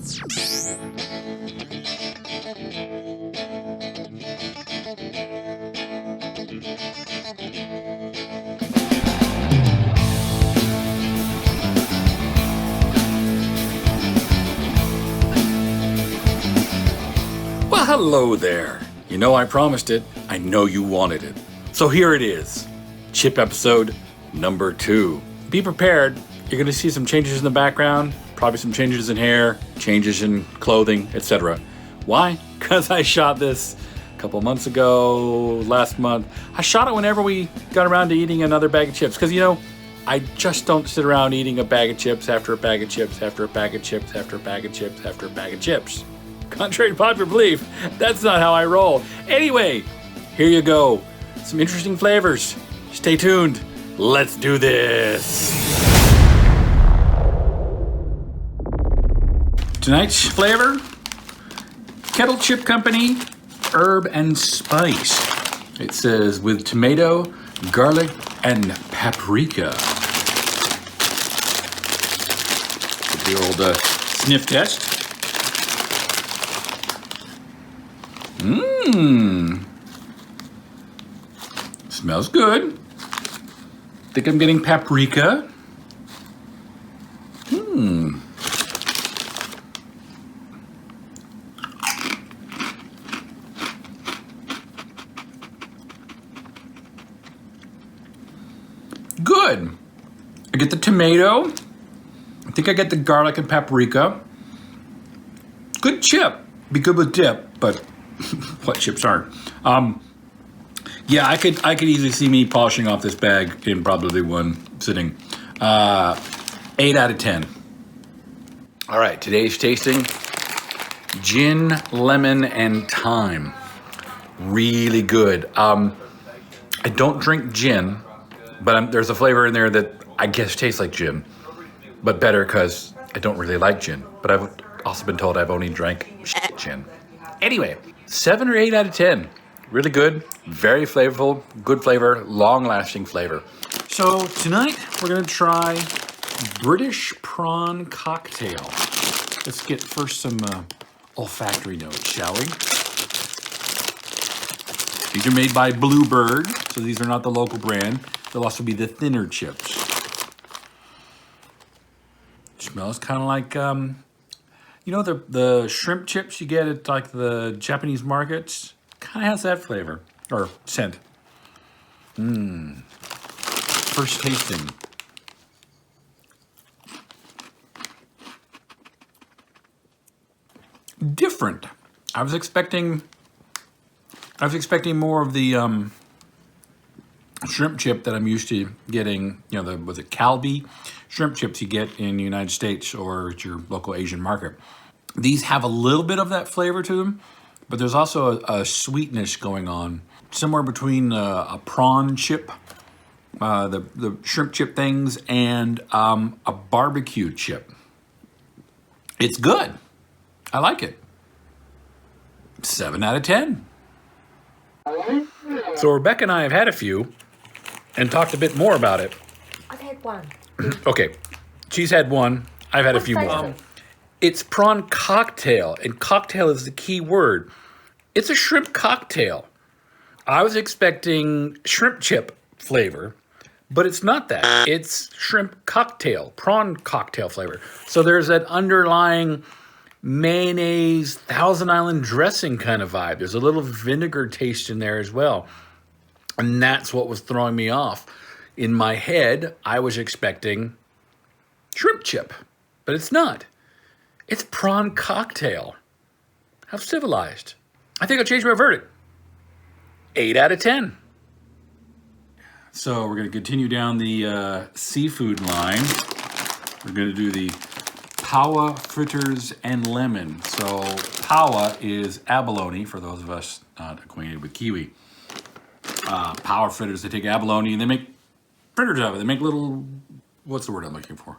Well, hello there. You know I promised it. I know you wanted it. So here it is. Chip episode number 2. Be prepared. You're going to see some changes in the background, probably some changes in hair, changes in clothing, etc. Why? Because I shot this a couple months ago, last month. I shot it whenever we got around to eating another bag of chips. Because, you know, I just don't sit around eating a bag of chips after a bag of chips after a bag of chips after a bag of chips after a bag of chips. Contrary to popular belief, that's not how I roll. Anyway, here you go. Some interesting flavors. Stay tuned. Let's do this. Tonight's flavor, Kettle Chip Company, herb and spice. It says with tomato, garlic, and paprika. The old sniff test. Smells good. Think I'm getting paprika. Good. I get the tomato. I think I get the garlic and paprika. Good chip. Be good with dip, but what chips aren't? Yeah, I could easily see me polishing off this bag in probably one sitting. 8 out of 10. All right, today's tasting, gin, lemon, and thyme. Really good. I don't drink gin, but there's a flavor in there that I guess tastes like gin, but better because I don't really like gin. But I've also been told I've only drank gin. Anyway, 7 or 8 out of 10. Really good, very flavorful, good flavor, long-lasting flavor. So tonight we're gonna try British prawn cocktail. Let's get first some olfactory notes, shall we? These are made by Bluebird, so these are not the local brand. They'll also be the thinner chips. Smells kind of like, you know the shrimp chips you get at like the Japanese markets? Kind of has that flavor, or scent. First tasting. Different. I was expecting more of the shrimp chip that I'm used to getting. You know, was it Calbee shrimp chips you get in the United States or at your local Asian market. These have a little bit of that flavor to them, but there's also a sweetness going on, somewhere between a prawn chip, the shrimp chip things, and a barbecue chip. It's good. I like it. 7 out of 10. So Rebecca and I have had a few and talked a bit more about it. I've had one. Okay, she's had one. I've had a few more. It's prawn cocktail, and cocktail is the key word. It's a shrimp cocktail. I was expecting shrimp chip flavor, but it's not that. It's shrimp cocktail, prawn cocktail flavor. So there's that underlying mayonnaise, Thousand Island dressing kind of vibe. There's a little vinegar taste in there as well. And that's what was throwing me off. In my head, I was expecting shrimp chip, but it's not. It's prawn cocktail. How civilized. I think I'll change my verdict. 8 out of 10. So we're going to continue down the seafood line. We're going to do the Pawa, fritters, and lemon. So Pawa is abalone, for those of us not acquainted with Kiwi. Pawa fritters, they take abalone and they make fritters of it. They make little, what's the word I'm looking for?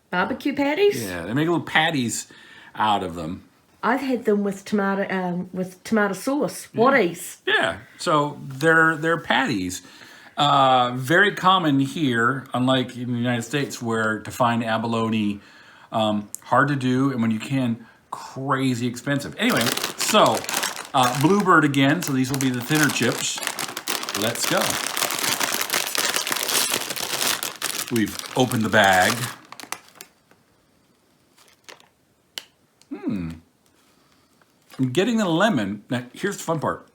Barbecue patties? Yeah, they make little patties out of them. I've had them with tomato sauce. Whatties? Yeah, so they're patties. Very common here, unlike in the United States, where to find abalone Hard to do, and when you can, crazy expensive. Anyway, so Bluebird again. So these will be the thinner chips. Let's go. We've opened the bag. I'm getting the lemon. Now, here's the fun part.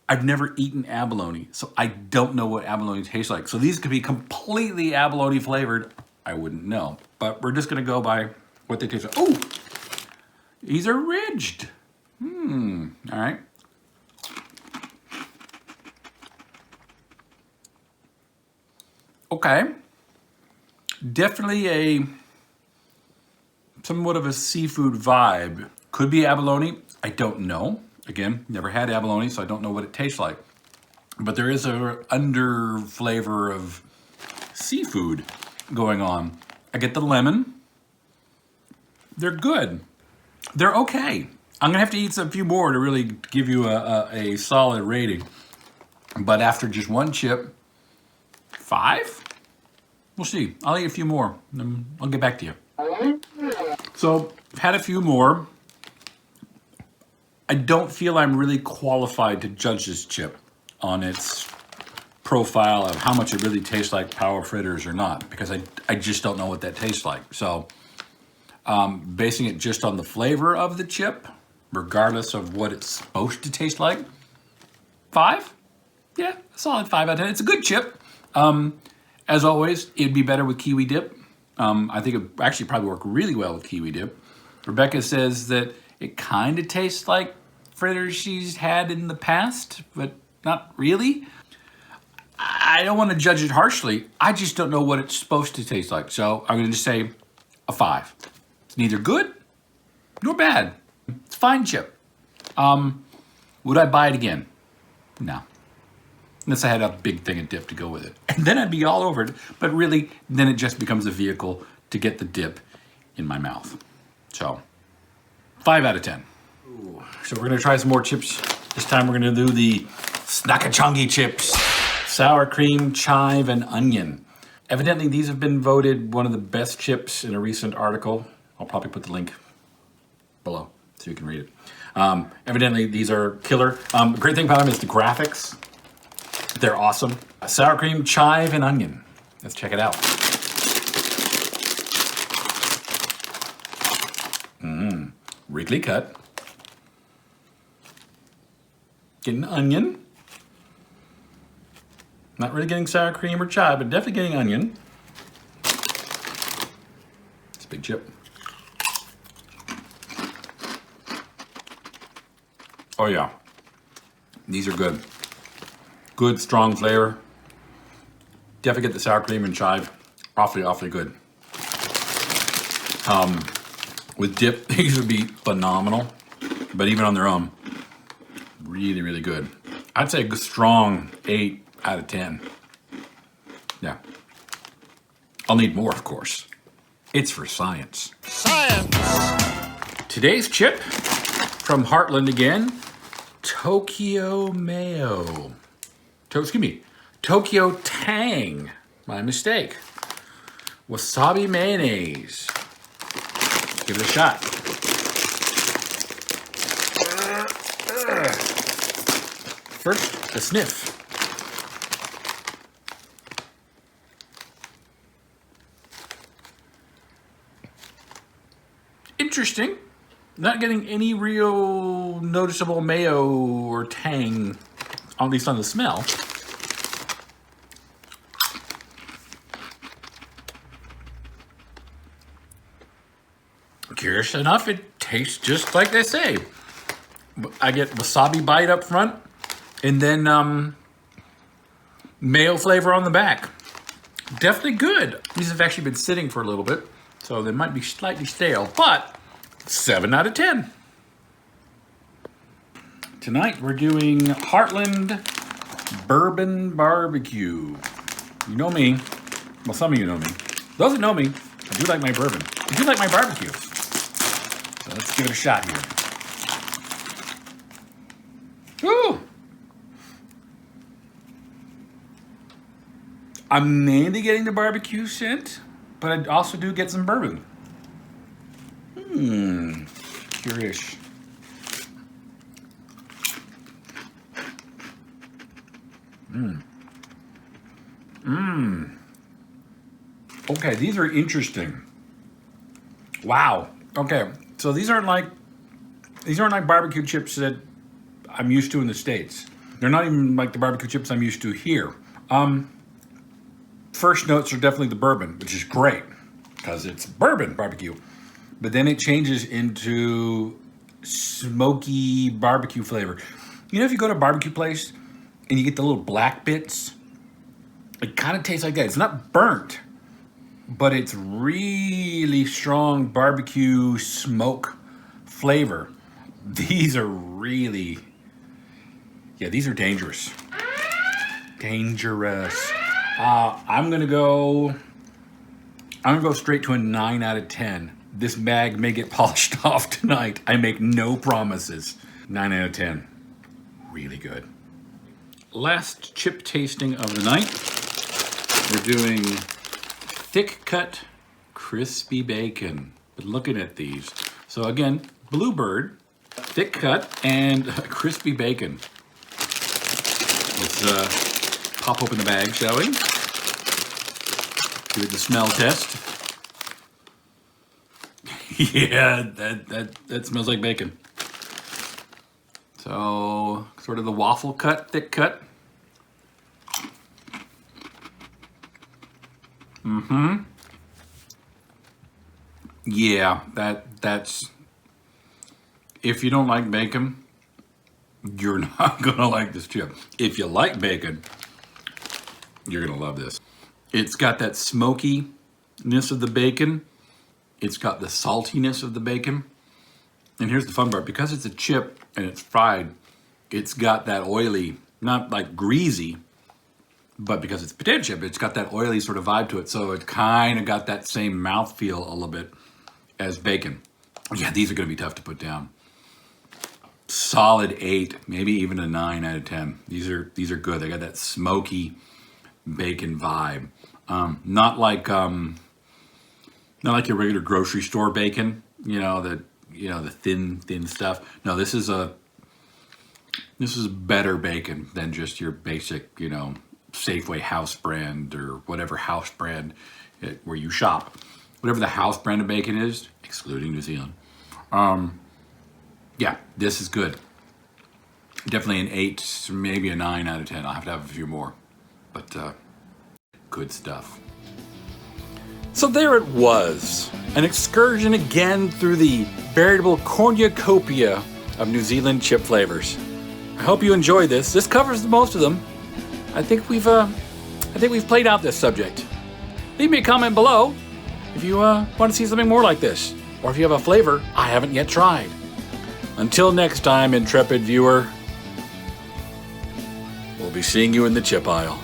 I've never eaten abalone, so I don't know what abalone tastes like. So these could be completely abalone flavored. I wouldn't know, but we're just gonna go by what they taste like. Oh, these are ridged. All right. Okay. Definitely a somewhat of a seafood vibe. Could be abalone. I don't know. Again, never had abalone, so I don't know what it tastes like. But there is a under flavor of seafood going on. I get the lemon. They're good. They're okay. I'm gonna have to eat a few more to really give you a solid rating. But after just one chip, 5? We'll see. I'll eat a few more, and I'll get back to you. So, I've had a few more. I don't feel I'm really qualified to judge this chip on its profile of how much it really tastes like Power Fritters or not, because I just don't know what that tastes like. So, basing it just on the flavor of the chip, regardless of what it's supposed to taste like, 5? Yeah, a solid 5 out of 10. It's a good chip. As always, it'd be better with Kiwi dip. I think it actually probably work really well with Kiwi dip. Rebecca says that it kind of tastes like fritters she's had in the past, but not really. I don't want to judge it harshly. I just don't know what it's supposed to taste like. So I'm going to just say a 5. It's neither good nor bad. It's a fine chip. Would I buy it again? No. Unless I had a big thing of dip to go with it. And then I'd be all over it. But really, then it just becomes a vehicle to get the dip in my mouth. So, 5 out of 10. Ooh. So we're gonna try some more chips. This time we're gonna do the Snackachungy chips. Sour cream, chive, and onion. Evidently, these have been voted one of the best chips in a recent article. I'll probably put the link below so you can read it. Evidently, these are killer. The great thing about them is the graphics. They're awesome. Sour cream, chive, and onion. Let's check it out. Wrigley cut. Getting onion. Not really getting sour cream or chive, but definitely getting onion. It's a big chip. Oh yeah. These are good. Good, strong flavor. Definitely get the sour cream and chive. Awfully, awfully good. With dip, these would be phenomenal. But even on their own, really, really good. I'd say a strong 8 out of 10. Yeah. I'll need more, of course. It's for science. Science! Today's chip, from Heartland again, Tokyo Mayo. Tokyo Tang. My mistake. Wasabi mayonnaise. Let's give it a shot. First, a sniff. Interesting. Not getting any real noticeable mayo or tang, at least on the smell. Curious enough, it tastes just like they say. I get wasabi bite up front, and then mayo flavor on the back. Definitely good. These have actually been sitting for a little bit, so they might be slightly stale, but 7 out of 10. Tonight we're doing Heartland Bourbon BBQ. You know me. Well, some of you know me. Those that know me, I do like my bourbon. I do like my barbecue. So let's give it a shot here. Woo! I'm mainly getting the barbecue scent, but I also do get some bourbon. Curious. Okay, these are interesting. Wow. Okay, so these aren't like barbecue chips that I'm used to in the States. They're not even like the barbecue chips I'm used to here. First notes are definitely the bourbon, which is great because it's bourbon barbecue. But then it changes into smoky barbecue flavor. You know, if you go to a barbecue place and you get the little black bits, it kind of tastes like that. It's not burnt, but it's really strong barbecue smoke flavor. These are really, yeah, these are dangerous. Dangerous. I'm gonna go straight to a 9 out of 10. This bag may get polished off tonight. I make no promises. 9 out of 10. Really good. Last chip tasting of the night. We're doing thick cut crispy bacon. Been looking at these. So again, Bluebird, thick cut, and crispy bacon. Let's pop open the bag, shall we? Give it the smell test. Yeah, that smells like bacon. So, sort of the waffle cut, thick cut. Yeah, that's, if you don't like bacon, you're not gonna like this chip. If you like bacon, you're gonna love this. It's got that smokiness of the bacon. It's got the saltiness of the bacon. And here's the fun part, because it's a chip and it's fried, it's got that oily, not like greasy, but because it's potato chip, it's got that oily sort of vibe to it. So it kind of got that same mouthfeel a little bit as bacon. Yeah, these are gonna be tough to put down. Solid 8, maybe even a 9 out of 10. These are good. They got that smoky bacon vibe. Not like your regular grocery store bacon, the thin stuff. No, this is better bacon than just your basic, Safeway house brand or whatever house brand where you shop. Whatever the house brand of bacon is, excluding New Zealand. Yeah, this is good. Definitely an 8, maybe a 9 out of 10. I'll have to have a few more, but good stuff. So there it was, an excursion again through the veritable cornucopia of New Zealand chip flavors. I hope you enjoyed this. This covers most of them. I think we've played out this subject. Leave me a comment below if you want to see something more like this, or if you have a flavor I haven't yet tried. Until next time, intrepid viewer, we'll be seeing you in the chip aisle.